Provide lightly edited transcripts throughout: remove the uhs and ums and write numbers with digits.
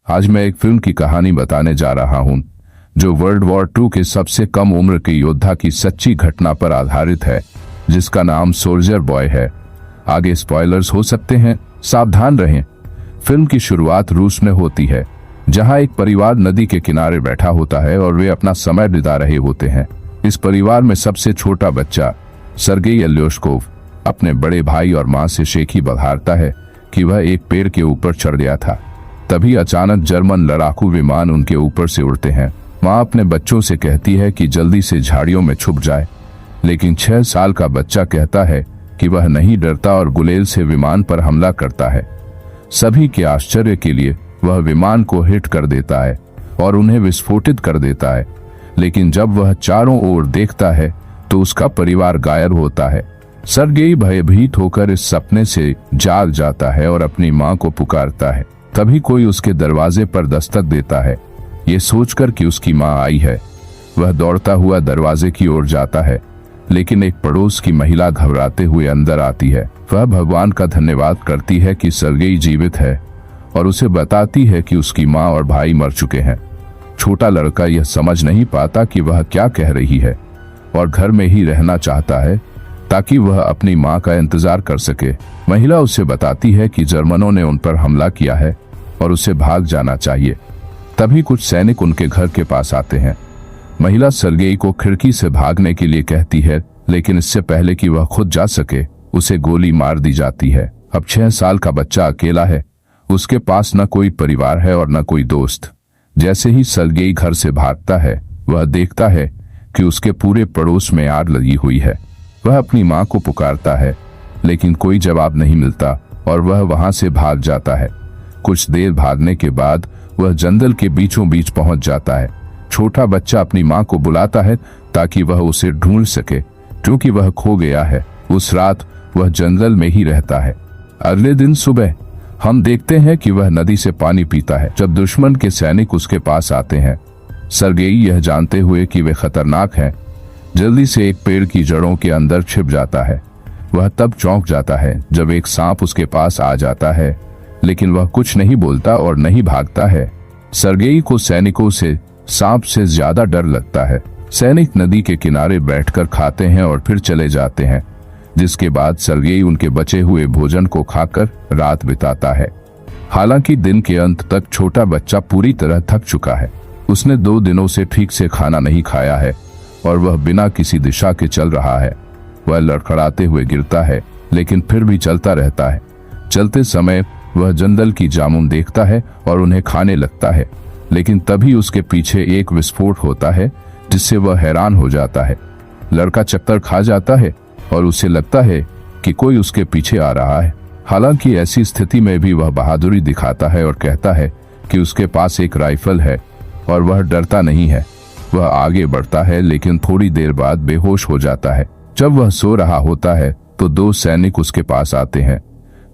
आज मैं एक फिल्म की कहानी बताने जा रहा हूं जो वर्ल्ड वॉर 2 के सबसे कम उम्र के योद्धा की सच्ची घटना पर आधारित है, जिसका नाम सोल्जर बॉय है। आगे स्पॉयलर्स हो सकते हैं, सावधान रहें। फिल्म की शुरुआत रूस में होती है, जहां एक परिवार नदी के किनारे बैठा होता है और वे अपना समय बिता रहे होते हैं। इस परिवार में सबसे छोटा बच्चा सर्गेई एल्योशकोव अपने बड़े भाई और मां से शेखी बघारता है कि वह एक पेड़ के ऊपर चढ़ गया था। तभी अचानक जर्मन लड़ाकू विमान उनके ऊपर से उड़ते हैं। मां अपने बच्चों से कहती है कि जल्दी से झाड़ियों में छुप जाए, लेकिन 6 साल का बच्चा कहता है कि वह नहीं डरता और गुलेल से विमान पर हमला करता है। सभी के आश्चर्य के लिए वह विमान को हिट कर देता है और उन्हें विस्फोटित कर देता है, लेकिन जब वह चारों ओर देखता है तो उसका परिवार गायब होता है। सर्गेई भयभीत होकर इस सपने से जाग जाता है और अपनी मां को पुकारता है। तभी कोई उसके दरवाजे पर दस्तक देता है। ये सोचकर कि उसकी मां आई है, वह दौड़ता हुआ दरवाजे की ओर जाता है, लेकिन एक पड़ोस की महिला घबराते हुए अंदर आती है। वह भगवान का धन्यवाद करती है कि सर्गेई जीवित है और उसे बताती है कि उसकी मां और भाई मर चुके हैं। छोटा लड़का यह समझ नहीं पाता कि वह क्या कह रही है और घर में ही रहना चाहता है ताकि वह अपनी मां का इंतजार कर सके। महिला उसे बताती है कि जर्मनों ने उन पर हमला किया है और उसे भाग जाना चाहिए। तभी कुछ सैनिक उनके घर के पास आते हैं। महिला सर्गेई को खिड़की से भागने के लिए कहती है, लेकिन इससे पहले कि वह खुद जा सके उसे गोली मार दी जाती है। अब 6 साल का बच्चा अकेला है, उसके पास न कोई परिवार है और न कोई दोस्त। जैसे ही सर्गेई घर से भागता है, वह देखता है कि उसके पूरे पड़ोस में आग लगी हुई है। वह अपनी मां को पुकारता है, लेकिन कोई जवाब नहीं मिलता और वह वहां से भाग जाता है। कुछ देर भागने के बाद वह जंगल के बीचों बीच पहुंच जाता है। छोटा बच्चा अपनी मां को बुलाता है ताकि वह उसे ढूंढ सके, क्योंकि वह खो गया है। उस रात वह जंगल में ही रहता है। अगले दिन सुबह हम देखते हैं कि वह नदी से पानी पीता है जब दुश्मन के सैनिक उसके पास आते हैं। सर्गेई यह जानते हुए कि वे खतरनाक हैं, जल्दी से एक पेड़ की जड़ों के अंदर छिप जाता है। वह तब चौंक जाता है जब एक सांप उसके पास आ जाता है, लेकिन वह कुछ नहीं बोलता और नहीं भागता है। सर्गेई को सैनिकों से सांप से ज्यादा डर लगता है। सैनिक नदी के किनारे बैठकर खाते हैं और फिर चले जाते हैं, जिसके बाद सर्गेई उनके बचे हुए भोजन को खाकर रात बिताता है। हालांकि दिन के अंत तक छोटा बच्चा पूरी तरह थक चुका है। उसने 2 दिनों से ठीक से खाना नहीं खाया है और वह बिना किसी दिशा के चल रहा है। वह लड़खड़ाते हुए गिरता है, लेकिन फिर भी चलता रहता है। चलते समय वह जंगल की जामुन देखता है और उन्हें खाने लगता है, लेकिन तभी उसके पीछे एक विस्फोट होता है जिससे वह हैरान हो जाता है। लड़का चक्कर खा जाता है और उसे लगता है कि कोई उसके पीछे आ रहा है। हालांकि ऐसी स्थिति में भी वह बहादुरी दिखाता है और कहता है कि उसके पास एक राइफल है और वह डरता नहीं है। वह आगे बढ़ता है, लेकिन थोड़ी देर बाद बेहोश हो जाता है। जब वह सो रहा होता है तो 2 सैनिक उसके पास आते हैं।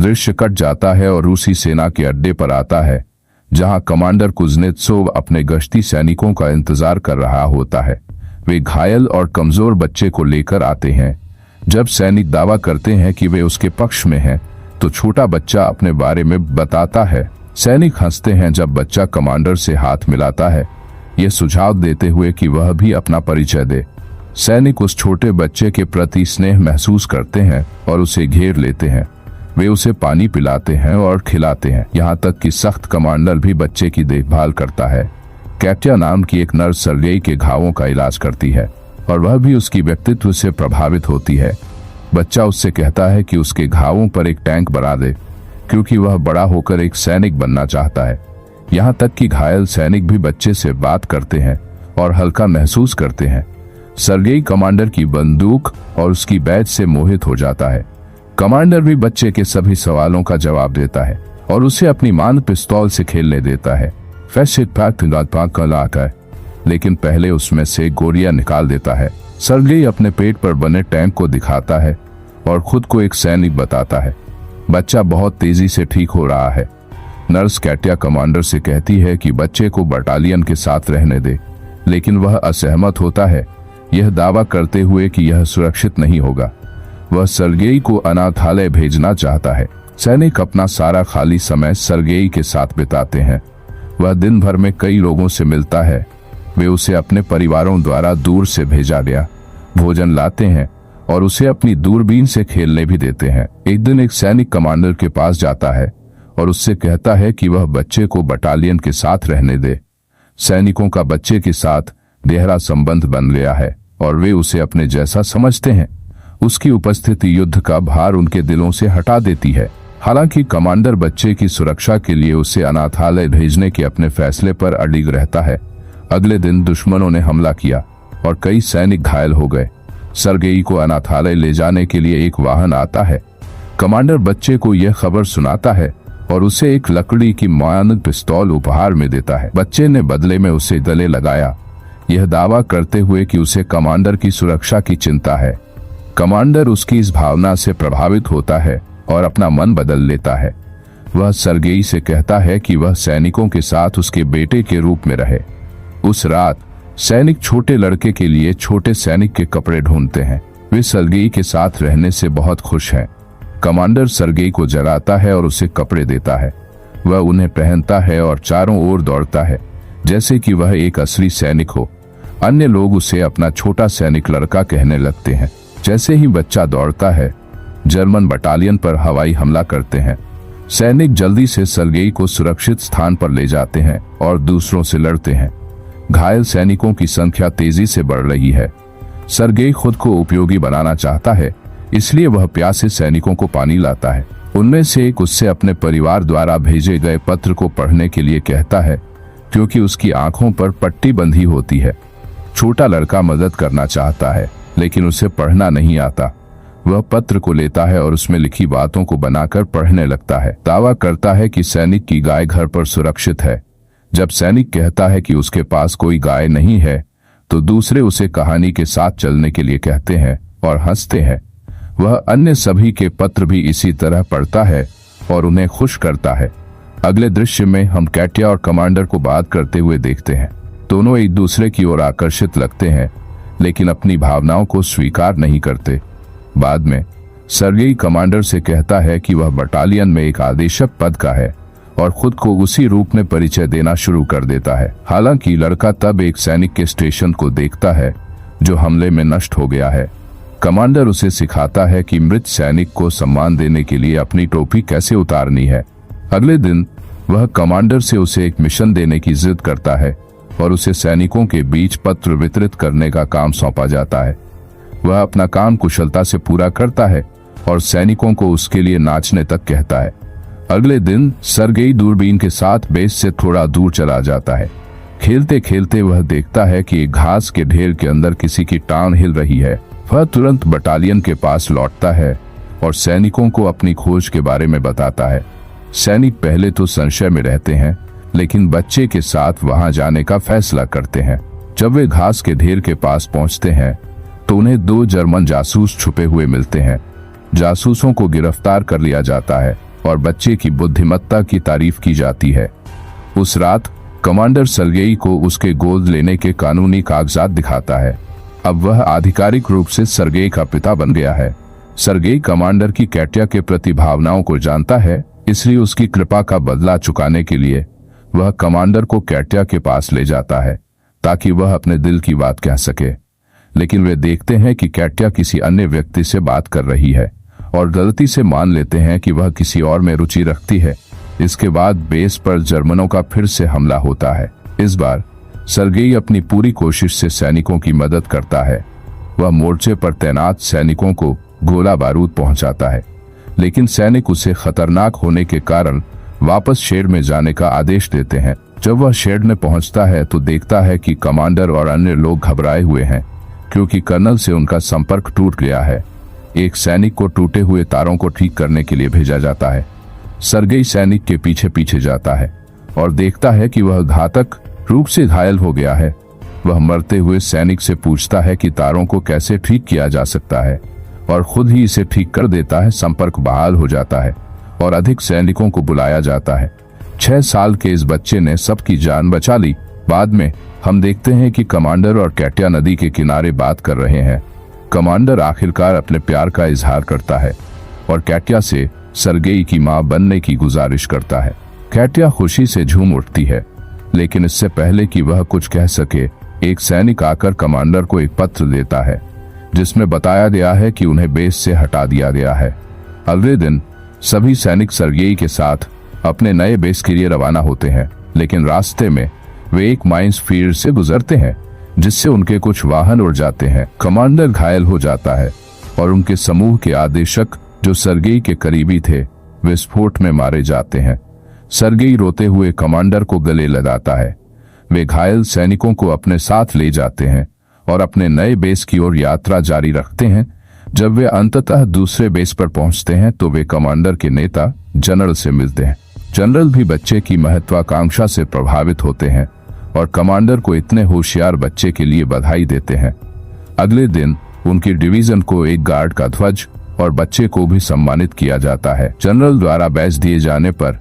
दृश्य कट जाता है और रूसी सेना के अड्डे पर आता है, जहां कमांडर कुज़नेत्सोव अपने गश्ती सैनिकों का इंतजार कर रहा होता है। वे घायल और कमजोर बच्चे को लेकर आते हैं। जब सैनिक दावा करते हैं कि वे उसके पक्ष में हैं, तो छोटा बच्चा अपने बारे में बताता है। सैनिक हंसते हैं जब बच्चा कमांडर से हाथ मिलाता है, यह सुझाव देते हुए कि वह भी अपना परिचय दे। सैनिक उस छोटे बच्चे के प्रति स्नेह महसूस करते हैं और उसे घेर लेते हैं। वे उसे पानी पिलाते हैं और खिलाते हैं, यहाँ तक कि सख्त कमांडर भी बच्चे की देखभाल करता है। कैट्या नाम की एक नर्स सर्गेई के घावों का इलाज करती है और वह भी उसकी व्यक्तित्व से प्रभावित होती है। बच्चा उससे कहता है कि उसके घावों पर एक टैंक बना दे, क्योंकि वह बड़ा होकर एक सैनिक बनना चाहता है। यहाँ तक कि घायल सैनिक भी बच्चे से बात करते हैं और हल्का महसूस करते हैं। सर्गेई कमांडर की बंदूक और उसकी बैच से मोहित हो जाता है। कमांडर भी बच्चे के सभी सवालों का जवाब देता है और उसे अपनी मान पिस्तौल से खेलने देता है। लेकिन पहले उसमें से गोलियां निकाल देता है। सर्गेई अपने पेट पर बने टैंक को दिखाता है और खुद को एक सैनिक बताता है। बच्चा बहुत तेजी से ठीक हो रहा है। नर्स कैट्या कमांडर से कहती है कि बच्चे को बटालियन के साथ रहने दे, लेकिन वह असहमत होता है, यह दावा करते हुए कि यह सुरक्षित नहीं होगा। वह सर्गेई को अनाथालय भेजना चाहता है। सैनिक अपना सारा खाली समय सर्गेई के साथ बिताते हैं। वह दिन भर में कई लोगों से मिलता है। वे उसे अपने परिवारों द्वारा दूर से भेजा गया भोजन लाते हैं और उसे अपनी दूरबीन से खेलने भी देते हैं। एक दिन एक सैनिक कमांडर के पास जाता है और उससे कहता है कि वह बच्चे को बटालियन के साथ रहने दे। सैनिकों का बच्चे के साथ गहरा संबंध बन गया है और वे उसे अपने जैसा समझते हैं। उसकी उपस्थिति युद्ध का भार उनके दिलों से हटा देती है। हालांकि कमांडर बच्चे की सुरक्षा के लिए उसे अनाथालय भेजने के अपने फैसले पर अडिग रहता है। अगले दिन दुश्मनों ने हमला किया और कई सैनिक घायल हो गए। सर्गेई को अनाथालय ले जाने के लिए एक वाहन आता है। कमांडर बच्चे को यह खबर सुनाता है और उसे एक लकड़ी की मानक पिस्तौल उपहार में देता है। बच्चे ने बदले में उसे गले लगाया, यह दावा करते हुए कि उसे कमांडर की सुरक्षा की चिंता है। कमांडर उसकी इस भावना से प्रभावित होता है और अपना मन बदल लेता है। वह सर्गेई से कहता है कि वह सैनिकों के साथ उसके बेटे के रूप में रहे। उस रात सैनिक छोटे लड़के के लिए छोटे सैनिक के कपड़े ढूंढते हैं। वे सर्गेई के साथ रहने से बहुत खुश हैं। कमांडर सर्गेई को जगाता है और उसे कपड़े देता है। वह उन्हें पहनता है और चारों ओर दौड़ता है जैसे कि वह एक असली सैनिक हो। अन्य लोग उसे अपना छोटा सैनिक लड़का कहने लगते हैं। जैसे ही बच्चा दौड़ता है, जर्मन बटालियन पर हवाई हमला करते हैं। सैनिक जल्दी से सर्गेई को सुरक्षित स्थान पर ले जाते हैं और दूसरों से लड़ते हैं। घायल सैनिकों की संख्या तेजी से बढ़ रही है। सर्गेई खुद को उपयोगी बनाना चाहता है, इसलिए वह प्यासे सैनिकों को पानी लाता है। उनमें से एक उससे अपने परिवार द्वारा भेजे गए पत्र को पढ़ने के लिए कहता है, क्योंकि उसकी आंखों पर पट्टी बंधी होती है। छोटा लड़का मदद करना चाहता है, लेकिन उसे पढ़ना नहीं आता। वह पत्र को लेता है और उसमें लिखी बातों को बनाकर पढ़ने लगता है। दावा करता है कि सैनिक की गाय घर पर सुरक्षित है। जब सैनिक कहता है कि उसके पास कोई गाय नहीं है, तो दूसरे उसे कहानी के साथ चलने के लिए कहते हैं और हंसते हैं। वह अन्य सभी के पत्र भी इसी तरह पढ़ता है और उन्हें खुश करता है। अगले दृश्य में हम कैटिया और कमांडर को बात करते हुए देखते हैं। दोनों एक दूसरे की ओर आकर्षित लगते हैं, लेकिन अपनी भावनाओं को स्वीकार नहीं करते। बाद में सर्गेई कमांडर से कहता है कि वह बटालियन में एक आदेशक पद का है और खुद को उसी रूप में परिचय देना शुरू कर देता है। हालांकि लड़का तब एक सैनिक के स्टेशन को देखता है जो हमले में नष्ट हो गया है। कमांडर उसे सिखाता है कि मृत सैनिक को सम्मान देने के लिए अपनी टोपी कैसे उतारनी है। अगले दिन वह कमांडर से उसे एक मिशन देने की जिद करता है और उसे सैनिकों के बीच पत्र वितरित करने का काम सौंपा जाता है। वह अपना काम कुशलता से पूरा करता है और सैनिकों को उसके लिए नाचने तक कहता है। अगले दिन सर्गेई दूरबीन के साथ बेस से थोड़ा दूर चला जाता है। खेलते खेलते वह देखता है कि एक घास के ढेर के अंदर किसी की टांग हिल रही है। वह तुरंत बटालियन के पास लौटता है और सैनिकों को अपनी खोज के बारे में बताता है। सैनिक पहले तो संशय में रहते हैं, लेकिन बच्चे के साथ वहां जाने का फैसला करते हैं। जब वे घास के ढेर के पास पहुंचते हैं तो उन्हें 2 जर्मन जासूस छुपे हुए मिलते हैं। जासूसों को गिरफ्तार कर लिया जाता है और बच्चे की बुद्धिमत्ता की तारीफ की जाती है। उस रात कमांडर सर्गेई को उसके गोद लेने के कानूनी कागजात दिखाता है। अब वह आधिकारिक रूप से सर्गेई का पिता बन गया है। सर्गेई कमांडर की कैटिया के प्रति भावनाओं को जानता है, इसलिए उसकी कृपा का बदला चुकाने के लिए वह कमांडर को कैटिया के पास ले जाता है ताकि वह अपने दिल की बात कह सके। लेकिन वे देखते हैं कि कैटिया किसी अन्य व्यक्ति से बात कर रही है और गलती से मान लेते हैं कि वह किसी और में रुचि रखती है। इसके बाद बेस पर जर्मनों का फिर से हमला होता है। इस बार सर्गेई अपनी पूरी कोशिश से सैनिकों की मदद करता है। वह मोर्चे पर तैनात सैनिकों को गोला बारूद पहुंचाता है, लेकिन सैनिक उसे खतरनाक होने के कारण वापस शेड में जाने का आदेश देते हैं। जब वह शेड में पहुंचता है तो देखता है कि कमांडर और अन्य लोग घबराए हुए हैं, क्योंकि कर्नल से उनका संपर्क टूट गया है। एक सैनिक को टूटे हुए तारों को ठीक करने के लिए भेजा जाता है। सर्गेई सैनिक के पीछे पीछे जाता है और देखता है कि वह घातक रूप से घायल हो गया है। वह मरते हुए सैनिक से पूछता है कि तारों को कैसे ठीक किया जा सकता है और खुद ही इसे ठीक कर देता है। संपर्क बहाल हो जाता है और अधिक सैनिकों को बुलाया जाता है। 6 साल के इस बच्चे ने सबकी जान बचा ली। बाद में हम देखते हैं कि कमांडर और कैटिया नदी के किनारे बात कर रहे हैं। कमांडर आखिरकार अपने प्यार का इजहार करता है और कैटिया से सर्गेई की मां बनने की गुजारिश करता है। कैटिया खुशी से झूम उठती है। लेकिन इससे पहले कि वह कुछ कह सके, एक सैनिक आकर कमांडर को एक पत्र देता है जिसमें बताया गया है कि उन्हें बेस से हटा दिया गया है। अगले दिन सभी सैनिक सर्गेई के साथ अपने नए बेस के लिए रवाना होते हैं, लेकिन रास्ते में वे एक माइंस फील्ड से गुजरते हैं जिससे उनके कुछ वाहन उड़ जाते हैं। कमांडर घायल हो जाता है और उनके समूह के आदेशक जो सर्गेई के करीबी थे विस्फोट में मारे जाते हैं। सर्गेई रोते हुए कमांडर को गले लगाता है। वे घायल सैनिकों को अपने साथ ले जाते हैं और अपने नए बेस की ओर यात्रा जारी रखते हैं। जब वे अंततः दूसरे बेस पर पहुंचते हैं तो वे कमांडर के नेता जनरल से मिलते हैं। जनरल भी बच्चे की महत्वाकांक्षा से प्रभावित होते हैं और कमांडर को इतने होशियार बच्चे के लिए बधाई देते हैं। अगले दिन उनकी डिवीजन को एक गार्ड का ध्वज और बच्चे को भी सम्मानित किया जाता है। जनरल द्वारा बैच दिए जाने पर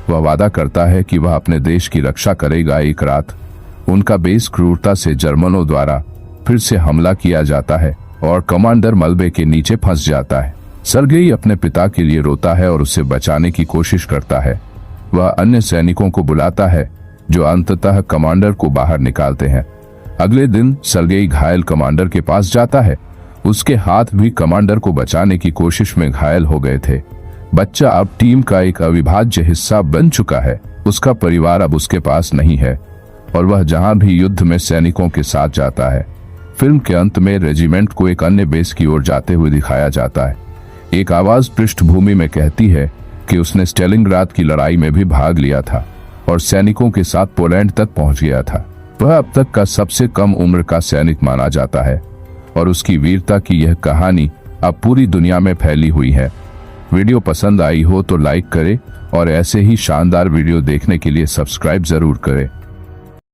वह वादा करता है कि वह अपने देश की रक्षा करेगा। एक रात उनका बेस क्रूरता से जर्मनों द्वारा फिर से हमला किया जाता है और कमांडर मलबे के नीचे फंस जाता है। सर्गेई अपने पिता के लिए रोता है और उसे बचाने की कोशिश करता है। वह अन्य सैनिकों को बुलाता है जो अंततः कमांडर को बाहर निकालते हैं। अगले दिन सर्गेई घायल कमांडर के पास जाता है। उसके हाथ भी कमांडर को बचाने की कोशिश में घायल हो गए थे। बच्चा अब टीम का एक अविभाज्य हिस्सा बन चुका है। उसका परिवार अब उसके पास नहीं है और वह जहां भी युद्ध में सैनिकों के साथ जाता है। फिल्म के अंत में रेजिमेंट को एक अन्य बेस की ओर जाते हुए दिखाया जाता है। एक आवाज पृष्ठभूमि में कहती है कि उसने स्टेलिंग्राद की लड़ाई में भी भाग लिया था और सैनिकों के साथ पोलैंड तक पहुंच गया था। वह अब तक का सबसे कम उम्र का सैनिक माना जाता है और उसकी वीरता की यह कहानी अब पूरी दुनिया में फैली हुई है। वीडियो पसंद आई हो तो लाइक करें और ऐसे ही शानदार वीडियो देखने के लिए सब्सक्राइब जरूर करें।